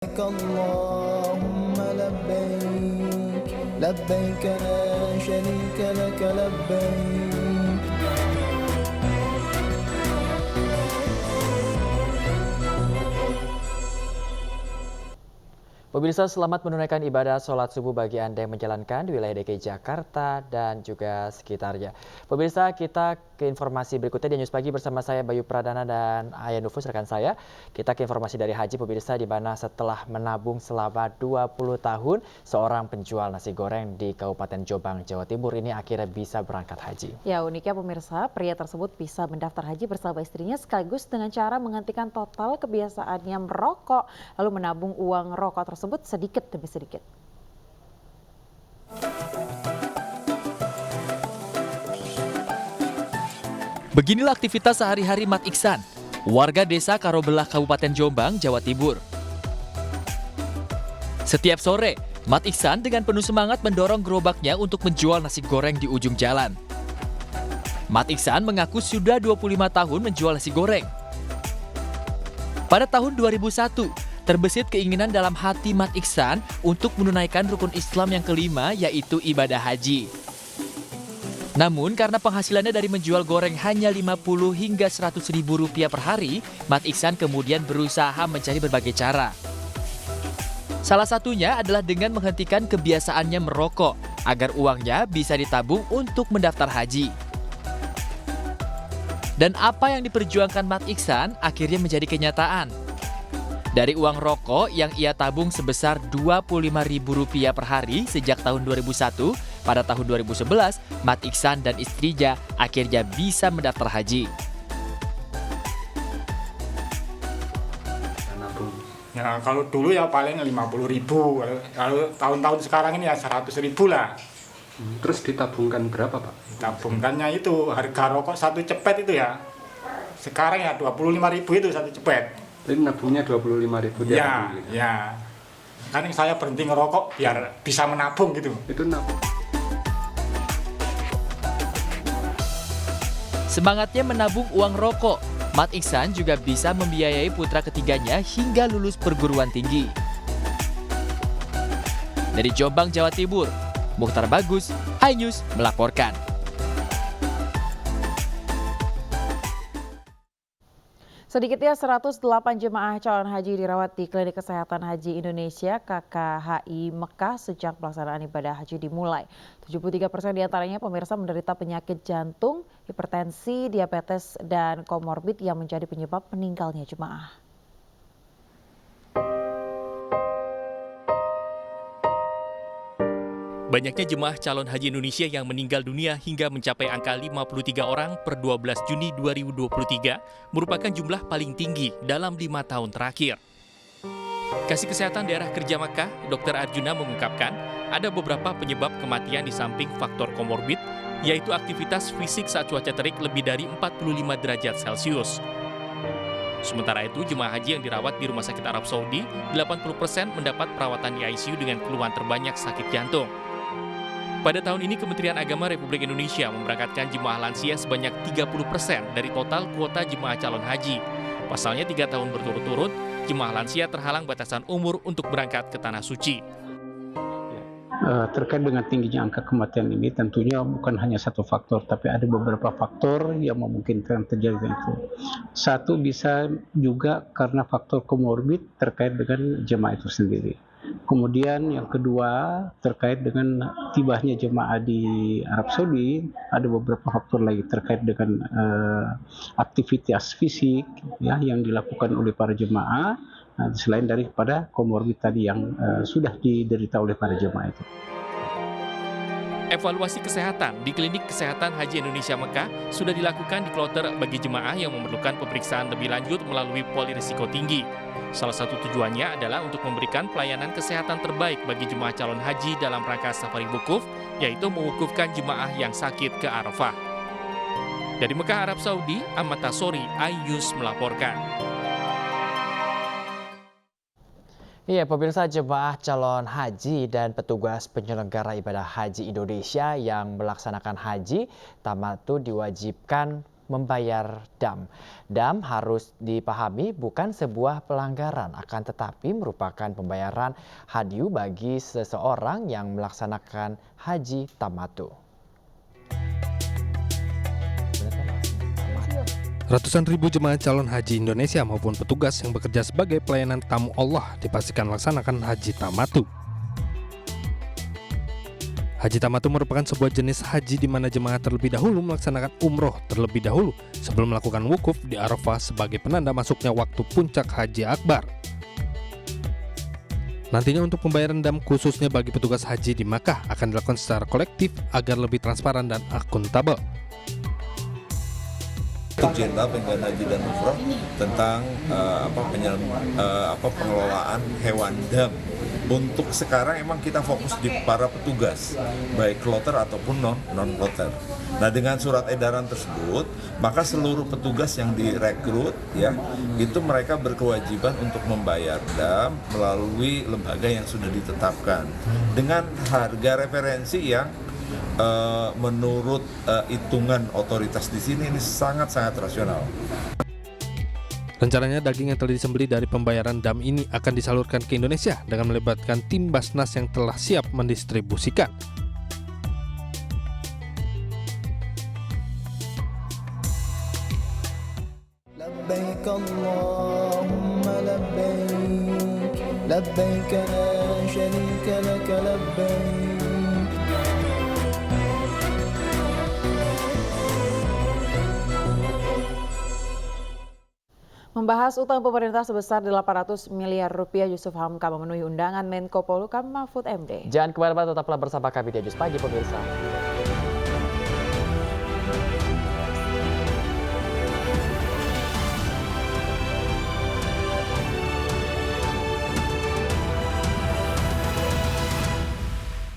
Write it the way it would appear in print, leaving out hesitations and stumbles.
اللهم لبيك لبيك لا شريك لك لبيك. Pemirsa, selamat menunaikan ibadah sholat subuh bagi Anda yang menjalankan di wilayah DKI Jakarta dan juga sekitarnya. Pemirsa, kita ke informasi berikutnya di News Pagi bersama saya Bayu Pradana dan Ayah Nufus rekan saya. Kita ke informasi dari haji pemirsa, di mana setelah menabung selama 20 tahun, seorang penjual nasi goreng di Kabupaten Jombang, Jawa Timur ini akhirnya bisa berangkat haji. Ya, uniknya pemirsa, pria tersebut bisa mendaftar haji bersama istrinya sekaligus dengan cara menghentikan total kebiasaannya merokok, lalu menabung uang rokok tersebut sedikit demi sedikit. Beginilah aktivitas sehari-hari Mat Iksan, warga desa Karobelah, Kabupaten Jombang, Jawa Timur. Setiap sore, Mat Iksan dengan penuh semangat mendorong gerobaknya untuk menjual nasi goreng di ujung jalan. Mat Iksan mengaku sudah 25 tahun menjual nasi goreng. Pada tahun 2001, terbesit keinginan dalam hati Mat Iksan untuk menunaikan rukun Islam yang kelima, yaitu ibadah haji. Namun karena penghasilannya dari menjual goreng hanya 50 hingga 100 ribu rupiah per hari, Mat Iksan kemudian berusaha mencari berbagai cara. Salah satunya adalah dengan menghentikan kebiasaannya merokok, agar uangnya bisa ditabung untuk mendaftar haji. Dan apa yang diperjuangkan Mat Iksan akhirnya menjadi kenyataan. Dari uang rokok yang ia tabung sebesar Rp25.000 per hari sejak tahun 2001, pada tahun 2011, Mat Iksan dan istrinya akhirnya bisa mendaftar haji. Ya, kalau dulu ya paling 50.000, kalau tahun-tahun sekarang ini ya 100.000 lah. Terus ditabungkan berapa, Pak? Tabungkannya itu harga rokok satu cepet itu ya. Sekarang ya 25.000 itu satu cepet. Jadi nabungnya 25.000 tiap hari. Ya. Kan saya berhenti ngerokok biar bisa menabung gitu. Itu nabung. Semangatnya menabung uang rokok, Mat Iksan juga bisa membiayai putra ketiganya hingga lulus perguruan tinggi. Dari Jombang, Jawa Timur, Mukhtar Bagus, iNews melaporkan. Sedikitnya 108 jemaah calon haji dirawat di Klinik Kesehatan Haji Indonesia KKHI Mekah sejak pelaksanaan ibadah haji dimulai. 73% diantaranya pemirsa menderita penyakit jantung, hipertensi, diabetes, dan komorbid yang menjadi penyebab meninggalnya jemaah. Banyaknya jemaah calon haji Indonesia yang meninggal dunia hingga mencapai angka 53 orang per 12 Juni 2023 merupakan jumlah paling tinggi dalam 5 tahun terakhir. Kasih Kesehatan Daerah Kerja Makkah, Dr. Arjuna mengungkapkan ada beberapa penyebab kematian di samping faktor komorbid, yaitu aktivitas fisik saat cuaca terik lebih dari 45 derajat Celcius. Sementara itu, jemaah haji yang dirawat di Rumah Sakit Arab Saudi, 80% mendapat perawatan di ICU dengan keluhan terbanyak sakit jantung. Pada tahun ini, Kementerian Agama Republik Indonesia memberangkatkan jemaah lansia sebanyak 30% dari total kuota jemaah calon haji. Pasalnya 3 tahun berturut-turut, jemaah lansia terhalang batasan umur untuk berangkat ke Tanah Suci. Terkait dengan tingginya angka kematian ini tentunya bukan hanya satu faktor, tapi ada beberapa faktor yang memungkinkan terjadi itu. Satu bisa juga karena faktor komorbid terkait dengan jemaah itu sendiri. Kemudian yang kedua terkait dengan tibanya jemaah di Arab Saudi, ada beberapa faktor lagi terkait dengan aktivitas fisik ya yang dilakukan oleh para jemaah, selain daripada komorbid tadi yang sudah diderita oleh para jemaah itu. Evaluasi kesehatan di Klinik Kesehatan Haji Indonesia Mekah sudah dilakukan di kloter bagi jemaah yang memerlukan pemeriksaan lebih lanjut melalui polirisiko tinggi. Salah satu tujuannya adalah untuk memberikan pelayanan kesehatan terbaik bagi jemaah calon haji dalam rangka safari wukuf, yaitu mewukufkan jemaah yang sakit ke Arafah. Dari Mekah, Arab Saudi, Ahmad Tasori, iNews melaporkan. Iya, pemirsa, jemaah calon haji dan petugas penyelenggara ibadah haji Indonesia yang melaksanakan haji tamatu diwajibkan membayar dam. Dam harus dipahami bukan sebuah pelanggaran, akan tetapi merupakan pembayaran hadiah bagi seseorang yang melaksanakan haji tamattu. Ratusan ribu jemaah calon haji Indonesia maupun petugas yang bekerja sebagai pelayanan tamu Allah dipastikan melaksanakan haji tamattu. Haji tamattu merupakan sebuah jenis haji di mana jemaah terlebih dahulu melaksanakan umroh terlebih dahulu sebelum melakukan wukuf di Arafah sebagai penanda masuknya waktu puncak haji akbar. Nantinya untuk pembayaran dam khususnya bagi petugas haji di Makkah akan dilakukan secara kolektif agar lebih transparan dan akuntabel. Jenderal Pengelolaan Haji dan Umroh tentang pengelolaan hewan dam. Untuk sekarang emang kita fokus di para petugas, baik kloter ataupun non-kloter. Nah, dengan surat edaran tersebut, maka seluruh petugas yang direkrut ya, itu mereka berkewajiban untuk membayar dam melalui lembaga yang sudah ditetapkan dengan harga referensi yang menurut hitungan otoritas di sini ini sangat-sangat rasional. Rencananya daging yang telah disembelih dari pembayaran dam ini akan disalurkan ke Indonesia dengan melibatkan tim Basnas yang telah siap mendistribusikan. لبيك اللهم لبيك لبيك لا شريك لك لبيك Membahas utang pemerintah sebesar 800 miliar rupiah, Yusuf Hamka memenuhi undangan Menko Polhukam Mahfud MD. Jangan kemana-mana, tetaplah bersama kami di Ajus Pagi pemirsa.